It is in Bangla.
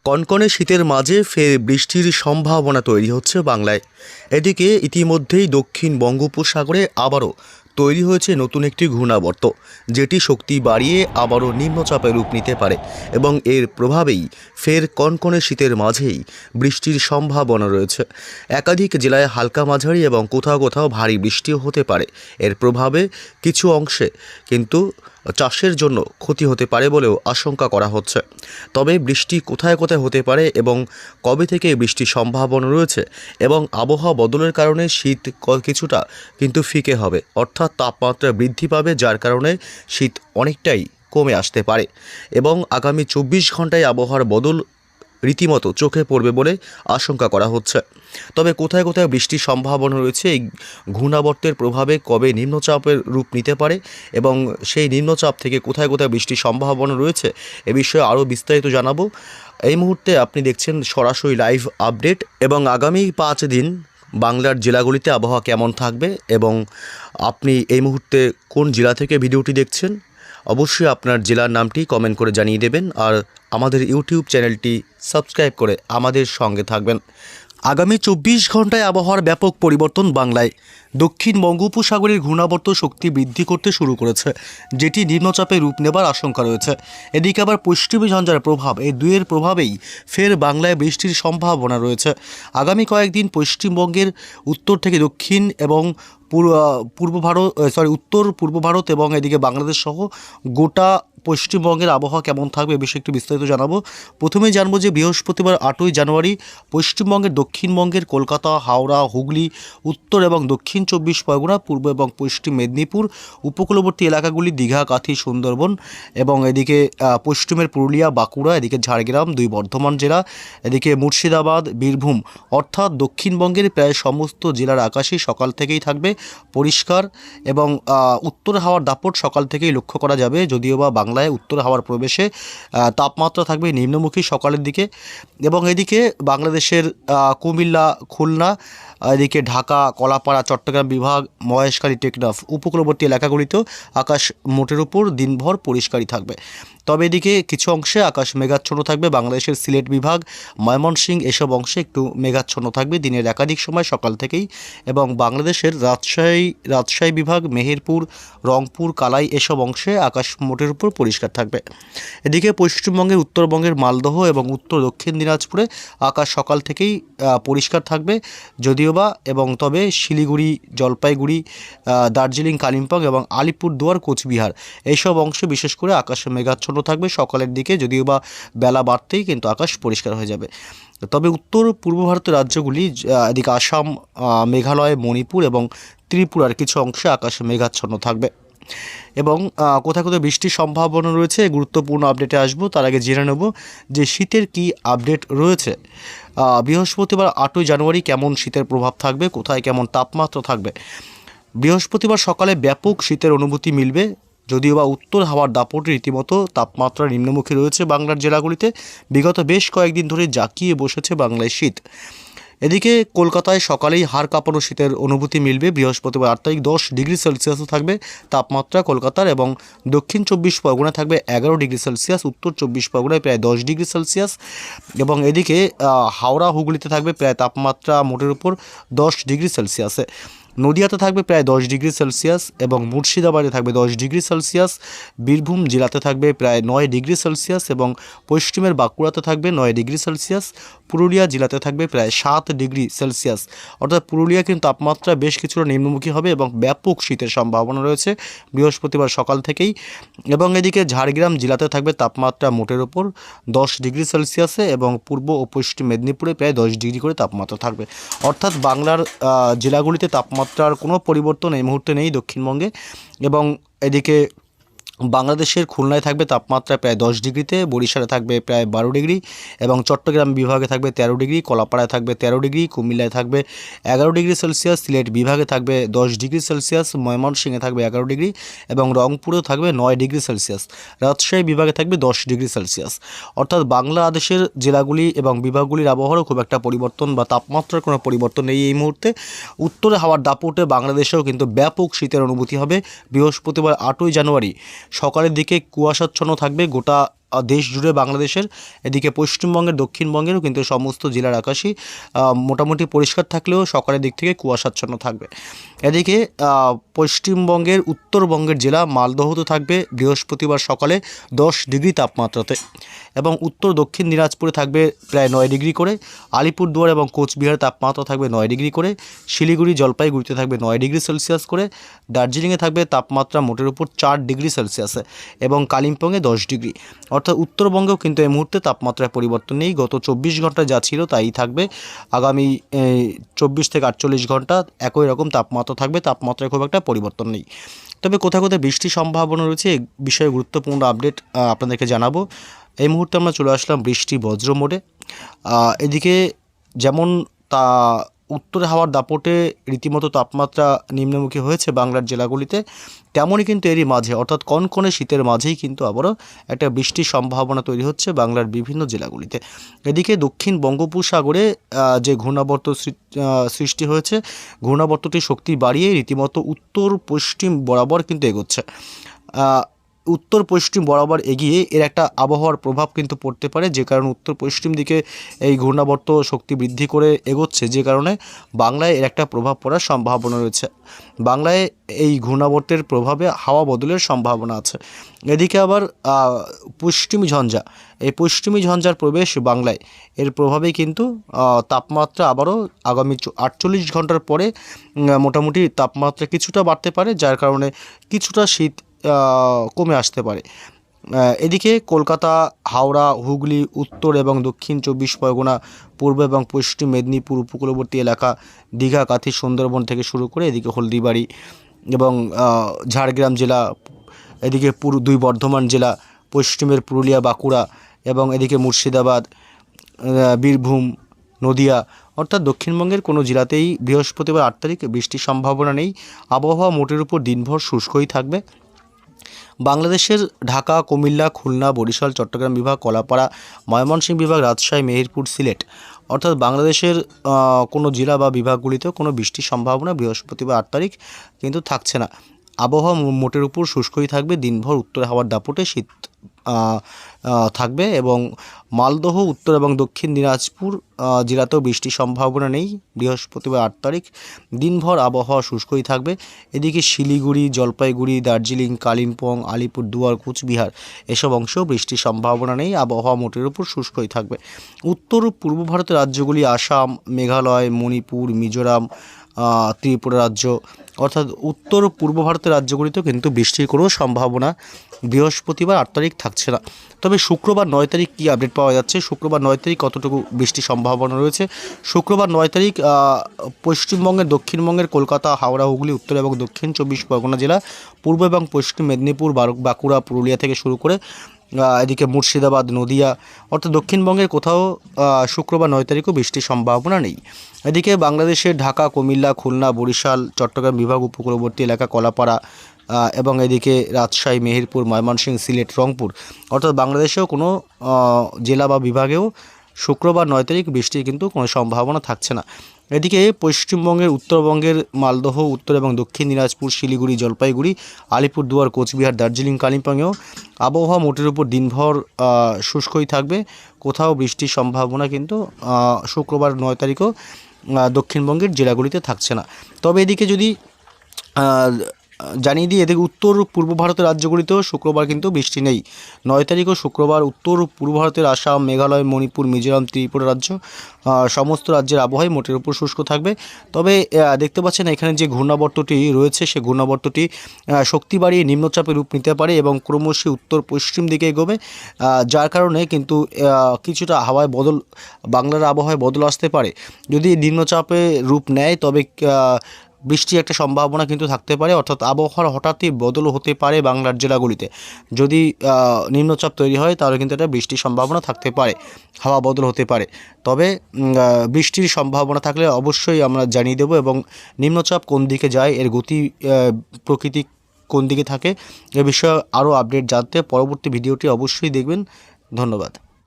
কনকনে শীতের মাঝে ফের বৃষ্টির সম্ভাবনা তৈরি হচ্ছে বাংলায়। এদিকে ইতিমধ্যেই দক্ষিণ বঙ্গোপসাগরে আবারও তৈরি হয়েছে নতুন একটি ঘূর্ণাবর্ত, যেটি শক্তি বাড়িয়ে আবারও নিম্নচাপে রূপ নিতে পারে এবং এর প্রভাবেই ফের কনকনে শীতের মাঝেই বৃষ্টির সম্ভাবনা রয়েছে। একাধিক জেলায় হালকা মাঝারি এবং কোথাও কোথাও ভারী বৃষ্টিও হতে পারে। এর প্রভাবে কিছু অংশে কিন্তু চাষের জন্য ক্ষতি হতে পারে বলেও আশঙ্কা করা হচ্ছে। তবে বৃষ্টি কোথায় কোথায় হতে পারে এবং কবে থেকে বৃষ্টির সম্ভাবনা রয়েছে এবং আবহাওয়া বদলের কারণে শীত কিছুটা কিন্তু ফিকে হবে, অর্থাৎ তাপমাত্রা বৃদ্ধি পাবে, যার কারণে শীত অনেকটাই কমে আসতে পারে এবং আগামী 24 ঘন্টায় আবহাওয়ার বদল রীতিমতো চোখে পড়বে বলে আশঙ্কা করা হচ্ছে। তবে কোথায় কোথায় বৃষ্টির সম্ভাবনা রয়েছে, এই ঘূর্ণাবর্তের প্রভাবে কবে নিম্নচাপের রূপ নিতে পারে এবং সেই নিম্নচাপ থেকে কোথায় কোথায় বৃষ্টির সম্ভাবনা রয়েছে, এ বিষয়ে আরও বিস্তারিত জানাবো। এই মুহূর্তে আপনি দেখছেন সরাসরি লাইভ আপডেট এবং আগামী 5 দিন বাংলার জেলাগুলিতে আবহাওয়া কেমন থাকবে এবং আপনি এই মুহূর্তে কোন জেলা থেকে ভিডিওটি দেখছেন অবশ্যই আপনার জেলার নামটি কমেন্ট করে জানিয়ে দেবেন আর আমাদের ইউটিউব চ্যানেলটি সাবস্ক্রাইব করে আমাদের সঙ্গে থাকবেন। আগামী 24 ঘন্টায় আবহাওয়ার ব্যাপক পরিবর্তন বাংলায়। দক্ষিণ বঙ্গোপসাগরের ঘূর্ণাবর্ত শক্তি বৃদ্ধি করতে শুরু করেছে, যেটি নিম্নচাপে রূপ নেবার আশঙ্কা রয়েছে। এদিকে আবার পশ্চিমী ঝঞ্ঝার প্রভাব, এই দুয়ের প্রভাবেই ফের বাংলায় বৃষ্টির সম্ভাবনা রয়েছে। আগামী কয়েকদিন পশ্চিমবঙ্গের উত্তর থেকে দক্ষিণ এবং উত্তর পূর্ব ভারত এবং এদিকে বাংলাদেশ সহ গোটা পশ্চিমবঙ্গের আবহাওয়া কেমন থাকবে এ বিষয়ে একটু বিস্তারিত জানাবো। প্রথমেই জানবো যে বৃহস্পতিবার 8ই জানুয়ারি পশ্চিমবঙ্গের দক্ষিণবঙ্গের কলকাতা, হাওড়া, হুগলি, উত্তর এবং দক্ষিণ 24 পরগনা, পূর্ব এবং পশ্চিম মেদিনীপুর, উপকূলবর্তী এলাকাগুলি দীঘা, কাথি, সুন্দরবন এবং এদিকে পশ্চিমের পুরুলিয়া, বাঁকুড়া, এদিকে ঝাড়গ্রাম, 2 বর্ধমান জেলা, এদিকে মুর্শিদাবাদ, বীরভূম, অর্থাৎ দক্ষিণবঙ্গের প্রায় সমস্ত জেলার আকাশই সকাল থেকেই থাকবে পরিষ্কার এবং উত্তর হাওয়ার দাপট সকাল থেকেই লক্ষ্য করা যাবে। যদিও বা বাংলায় উত্তর হাওয়ার প্রবেশে তাপমাত্রা থাকবে নিম্নমুখী সকালের দিকে এবং এদিকে বাংলাদেশের কুমিল্লা, খুলনা, এদিকে ঢাকা, কলাপাড়া, চট্টগ্রাম বিভাগ, মহেশখালী, টেকনাফ, উপকূলবর্তী এলাকাগুলিতেও আকাশ মোটের উপর দিনভর পরিষ্কারই থাকবে। তবে এদিকে কিছু অংশে আকাশ মেঘাচ্ছন্ন থাকবে। বাংলাদেশের সিলেট বিভাগ, ময়মনসিংহ এসব অংশে একটু মেঘাচ্ছন্ন থাকবে দিনের একাধিক সময় সকাল থেকেই এবং বাংলাদেশের রাজশাহী বিভাগ, মেহেরপুর, রংপুর, কালাই এসব অংশে আকাশ মোটের উপর পরিষ্কার থাকবে। এদিকে পশ্চিমবঙ্গের উত্তরবঙ্গের মালদহ এবং উত্তর দক্ষিণ দিনাজপুরে আকাশ সকাল থেকেই পরিষ্কার থাকবে যদিও বা এবং তবে শিলিগুড়ি, জলপাইগুড়ি, দার্জিলিং, কালিম্পং এবং আলিপুরদুয়ার, কোচবিহার এইসব অংশে বিশেষ করে আকাশ মেঘাচ্ছন্ন থাকবে সকালের দিকে, যদিও বা বেলা বাড়তেই কিন্তু আকাশ পরিষ্কার হয়ে যাবে। তবে উত্তর পূর্ব ভারতের রাজ্যগুলি এদিকে আসাম, মেঘালয়, মণিপুর এবং ত্রিপুরার কিছু অংশে আকাশ মেঘাচ্ছন্ন থাকবে এবং কোথায় কোথায় বৃষ্টির সম্ভাবনা রয়েছে গুরুত্বপূর্ণ আপডেটে আসবো। তার আগে জেনে নেব যে শীতের কি আপডেট রয়েছে। বৃহস্পতিবার 8ই জানুয়ারি কেমন শীতের প্রভাব থাকবে, কোথায় কেমন তাপমাত্রা থাকবে। বৃহস্পতিবার সকালে ব্যাপক শীতের অনুভূতি মিলবে, যদিও বা উত্তর হাওয়ার দাপটে রীতিমতো তাপমাত্রা নিম্নমুখী রয়েছে বাংলার জেলাগুলিতে। বিগত বেশ কয়েকদিন ধরে জাঁকিয়ে বসেছে বাংলায় শীত। এদিকে কলকাতায় সকালেই হাড় কাঁপানো শীতের অনুভূতি মিলবে। বৃহস্পতিবার 8 তারিখ 10 ডিগ্রি সেলসিয়াসও থাকবে তাপমাত্রা কলকাতার এবং দক্ষিণ 24 পরগনায় থাকবে 11 ডিগ্রি সেলসিয়াস, উত্তর 24 পরগনায় প্রায় 10 ডিগ্রি সেলসিয়াস এবং এদিকে হাওড়া, হুগলিতে থাকবে প্রায় তাপমাত্রা মোটের উপর 10 ডিগ্রি সেলসিয়াসে। নদিয়াতে থাকবে প্রায় 10 ডিগ্রি সেলসিয়াস এবং মুর্শিদাবাদে থাকবে 10 ডিগ্রি সেলসিয়াস। বীরভূম জেলাতে থাকবে প্রায় 9 ডিগ্রি সেলসিয়াস এবং পশ্চিমের বাঁকুড়াতে থাকবে 9 ডিগ্রি সেলসিয়াস। পুরুলিয়া জেলাতে থাকবে প্রায় 7 ডিগ্রি সেলসিয়াস, অর্থাৎ পুরুলিয়া কিন্তু তাপমাত্রা বেশ কিছুটা নিম্নমুখী হবে এবং ব্যাপক শীতের সম্ভাবনা রয়েছে বৃহস্পতিবার সকাল থেকেই এবং এদিকে ঝাড়গ্রাম জেলাতে থাকবে তাপমাত্রা মোটের ওপর 10 ডিগ্রি সেলসিয়াসে এবং পূর্ব ও পশ্চিম মেদিনীপুরে প্রায় 10 ডিগ্রি করে তাপমাত্রা থাকবে। অর্থাৎ বাংলার জেলাগুলিতে তাপমাত্রার কোনো পরিবর্তন এই মুহূর্তে নেই দক্ষিণবঙ্গে এবং এদিকে বাংলাদেশের খুলনায় থাকবে তাপমাত্রা প্রায় 10 ডিগ্রিতে, বরিশালে থাকবে প্রায় 12 ডিগ্রি এবং চট্টগ্রাম বিভাগে থাকবে 13 ডিগ্রি, কলাপাড়ায় থাকবে 13 ডিগ্রি, কুমিল্লায় থাকবে 11 ডিগ্রি সেলসিয়াস, সিলেট বিভাগে থাকবে 10 ডিগ্রি সেলসিয়াস, ময়মনসিংহে থাকবে 11 ডিগ্রি এবং রংপুরেও থাকবে 9 ডিগ্রি সেলসিয়াস, রাজশাহী বিভাগে থাকবে 10 ডিগ্রি সেলসিয়াস। অর্থাৎ বাংলাদেশের জেলাগুলি এবং বিভাগগুলির আবহাওয়ারও খুব একটা পরিবর্তন বা তাপমাত্রার কোনো পরিবর্তন নেই এই মুহূর্তে। উত্তরে হাওয়ার দাপটে বাংলাদেশেও কিন্তু ব্যাপক শীতের অনুভূতি হবে। বৃহস্পতিবার 8ই জানুয়ারি সকালের দিকে কুয়াশাচ্ছন্ন থাকবে গোটা দেশ জুড়ে বাংলাদেশের, এদিকে পশ্চিমবঙ্গের দক্ষিণবঙ্গেরও কিন্তু সমস্ত জেলার আকাশই মোটামুটি পরিষ্কার থাকলেও সকালের দিক থেকে কুয়াশাচ্ছন্ন থাকবে। এদিকে পশ্চিমবঙ্গের উত্তরবঙ্গের জেলা মালদহতে থাকবে বৃহস্পতিবার সকালে 10 ডিগ্রি তাপমাত্রাতে, এবং উত্তর দক্ষিণ দিনাজপুরে থাকবে প্রায় 9 ডিগ্রি করে, আলিপুরদুয়ার এবং কোচবিহারের তাপমাত্রা থাকবে 9 ডিগ্রি করে, শিলিগুড়ি জলপাইগুড়িতে থাকবে 9 ডিগ্রি সেলসিয়াস করে, দার্জিলিংয়ে থাকবে তাপমাত্রা মোটের উপর 4 ডিগ্রি সেলসিয়াসে, এবং কালিম্পংয়ে 10 ডিগ্রি। অর্থাৎ উত্তরবঙ্গেও কিন্তু এই মুহূর্তে তাপমাত্রায় পরিবর্তন নেই, গত 24 ঘন্টায় যা ছিল তাই থাকবে আগামী 24 থেকে 48 ঘন্টা একই রকম তাপমাত্রা থাকবে, তাপমাত্রায় খুব একটা পরিবর্তন নেই। তবে কোথাও কোথাও বৃষ্টির সম্ভাবনা রয়েছে, এই বিষয়ে গুরুত্বপূর্ণ আপডেট আপনাদেরকে জানাবো। এই মুহূর্তে আমরা চলে আসলাম বৃষ্টি বজ্র মোডে। এদিকে যেমন তা উত্তরে হাওয়ার দাপটে রীতিমতো তাপমাত্রা নিম্নমুখী হয়েছে বাংলার জেলাগুলিতে, তেমনই কিন্তু এরই মাঝে অর্থাৎ কনকনে শীতের মাঝেই কিন্তু আবারও একটা বৃষ্টির সম্ভাবনা তৈরি হচ্ছে বাংলার বিভিন্ন জেলাগুলিতে। এদিকে দক্ষিণ বঙ্গোপসাগরে যে ঘূর্ণাবর্ত সৃষ্টি হয়েছে, ঘূর্ণাবর্তটি শক্তি বাড়িয়ে রীতিমতো উত্তর পশ্চিম বরাবর কিন্তু এগোচ্ছে। উত্তর পশ্চিম বরাবর এগিয়ে এর একটা আবহাওয়ার প্রভাব কিন্তু পড়তে পারে, যে কারণে উত্তর পশ্চিম দিকে এই ঘূর্ণাবর্ত শক্তি বৃদ্ধি করে এগোচ্ছে, যে কারণে বাংলায় এর একটা প্রভাব পড়ার সম্ভাবনা রয়েছে। বাংলায় এই ঘূর্ণাবর্তের প্রভাবে হাওয়া বদলের সম্ভাবনা আছে। এদিকে আবার পশ্চিমী ঝঞ্ঝা, এই পশ্চিমী ঝঞ্ঝার প্রবেশ বাংলায়, এর প্রভাবেই কিন্তু তাপমাত্রা আবারও আগামী 48 ঘন্টার পরে মোটামুটি তাপমাত্রা কিছুটা বাড়তে পারে, যার কারণে কিছুটা শীত কমে আসতে পারে। এদিকে কলকাতা, হাওড়া, হুগলি, উত্তর এবং দক্ষিণ 24 পরগনা, পূর্ব এবং পশ্চিম মেদিনীপুর উপকূলবর্তী এলাকা, দীঘা, কাঁথি, সুন্দরবন থেকে শুরু করে এদিকে হলদিবাড়ি এবং ঝাড়গ্রাম জেলা, এদিকে দুই বর্ধমান জেলা, পশ্চিমের পুরুলিয়া, বাঁকুড়া এবং এদিকে মুর্শিদাবাদ, বীরভূম, নদিয়া, অর্থাৎ দক্ষিণবঙ্গের কোনো জেলাতেই বৃহস্পতিবার 8 তারিখ বৃষ্টির সম্ভাবনা নেই। আবহাওয়া মোটের উপর দিনভর শুষ্কই থাকবে। বাংলাদেশের ঢাকা, কুমিল্লা, খুলনা, বরিশাল, চট্টগ্রাম বিভাগ, কলাপাড়া, ময়মনসিংহ বিভাগ, রাজশাহী, মেহেরপুর, সিলেট, অর্থাৎ বাংলাদেশের কোনো জেলা বা বিভাগগুলিতেও কোনো বৃষ্টির সম্ভাবনা বৃহস্পতিবার 8 তারিখ কিন্তু থাকছে না। আবহাওয়া মোটের উপর শুষ্কই থাকবে, দিনভর উত্তরে হাওয়ার দাপটে শীত থাকবে, এবং মালদহ, উত্তর এবং দক্ষিণ দিনাজপুর জেলাতেও বৃষ্টির সম্ভাবনা নেই বৃহস্পতিবার 8 তারিখ। দিনভর আবহাওয়া শুষ্কই থাকবে। এদিকে শিলিগুড়ি, জলপাইগুড়ি, দার্জিলিং, কালিম্পং, আলিপুরদুয়ার, কোচবিহার এসব অংশেও বৃষ্টির সম্ভাবনা নেই, আবহাওয়া মোটের উপর শুষ্কই থাকবে। উত্তর পূর্ব ভারতের রাজ্যগুলি আসাম, মেঘালয়, মণিপুর, মিজোরাম, ত্রিপুরা রাজ্য, অর্থাৎ উত্তর পূর্ব ভারতের রাজ্যগুলিতেও কিন্তু বৃষ্টির কোনো সম্ভাবনা বৃহস্পতিবার 8 তারিখ থাকছে না। তবে শুক্রবার 9 তারিখ কী আপডেট পাওয়া যাচ্ছে, শুক্রবার 9 তারিখ কতটুকু বৃষ্টির সম্ভাবনা রয়েছে। শুক্রবার 9 তারিখ পশ্চিমবঙ্গের দক্ষিণবঙ্গের কলকাতা, হাওড়া, হুগলি, উত্তর এবং দক্ষিণ 24 পরগনা জেলা, পূর্ব এবং পশ্চিম মেদিনীপুর, বাঁকুড়া, পুরুলিয়া থেকে শুরু করে এদিকে মুর্শিদাবাদ, নদিয়া, অর্থাৎ দক্ষিণবঙ্গের কোথাও শুক্রবার 9 তারিখও বৃষ্টির সম্ভাবনা নেই। এদিকে বাংলাদেশের ঢাকা, কুমিল্লা, খুলনা, বরিশাল, চট্টগ্রাম বিভাগ, উপকূলবর্তী এলাকা, কলাপাড়া এবং এদিকে রাজশাহী, মেহেরপুর, ময়মনসিংহ, সিলেট, রংপুর, অর্থাৎ বাংলাদেশেও কোনো জেলা বা বিভাগেও শুক্রবার 9 তারিখ বৃষ্টির কিন্তু কোনো সম্ভাবনা থাকছে না। এদিকে পশ্চিমবঙ্গের উত্তরবঙ্গের মালদহ, উত্তর এবং দক্ষিণ দিনাজপুর, শিলিগুড়ি, জলপাইগুড়ি, আলিপুরদুয়ার, কোচবিহার, দার্জিলিং, কালিম্পংয়েও আবহাওয়া মোটের উপর দিনভর শুষ্কই থাকবে, কোথাও বৃষ্টির সম্ভাবনা কিন্তু শুক্রবার 9 তারিখও দক্ষিণবঙ্গের জেলাগুলিতে থাকছে না। তবে এদিকে যদি জানিয়ে দিই, এদিকে উত্তর পূর্ব ভারতের রাজ্যগুলিতেও শুক্রবার কিন্তু বৃষ্টি নেই। 9 তারিখও শুক্রবার উত্তর পূর্ব ভারতের আসাম, মেঘালয়, মণিপুর, মিজোরাম, ত্রিপুরা রাজ্য সমস্ত রাজ্যের আবহাওয়াই মোটের উপর শুষ্ক থাকবে। তবে দেখতে পাচ্ছেন এখানে যে ঘূর্ণাবর্তটি রয়েছে, সে ঘূর্ণাবর্তটি শক্তি বাড়িয়ে নিম্নচাপের রূপ নিতে পারে এবং ক্রমশই উত্তর পশ্চিম দিকে এগোবে, যার কারণে কিন্তু কিছুটা হাওয়ায় বদল, বাংলার আবহাওয়ায় বদল আসতে পারে। যদি নিম্নচাপে রূপ নেয় তবে বৃষ্টির একটা সম্ভাবনা কিন্তু থাকতে পারে, অর্থাৎ আবহাওয়ার হঠাৎই বদল হতে পারে বাংলার জেলাগুলিতে। যদি নিম্নচাপ তৈরি হয় তাহলে কিন্তু একটা বৃষ্টির সম্ভাবনা থাকতে পারে, হাওয়া বদল হতে পারে। তবে বৃষ্টির সম্ভাবনা থাকলে অবশ্যই আমরা জানিয়ে দেবো, এবং নিম্নচাপ কোন দিকে যায়, এর গতি প্রকৃতি কোন দিকে থাকে, এ বিষয়ে আরও আপডেট জানতে পরবর্তী ভিডিওটি অবশ্যই দেখবেন। ধন্যবাদ।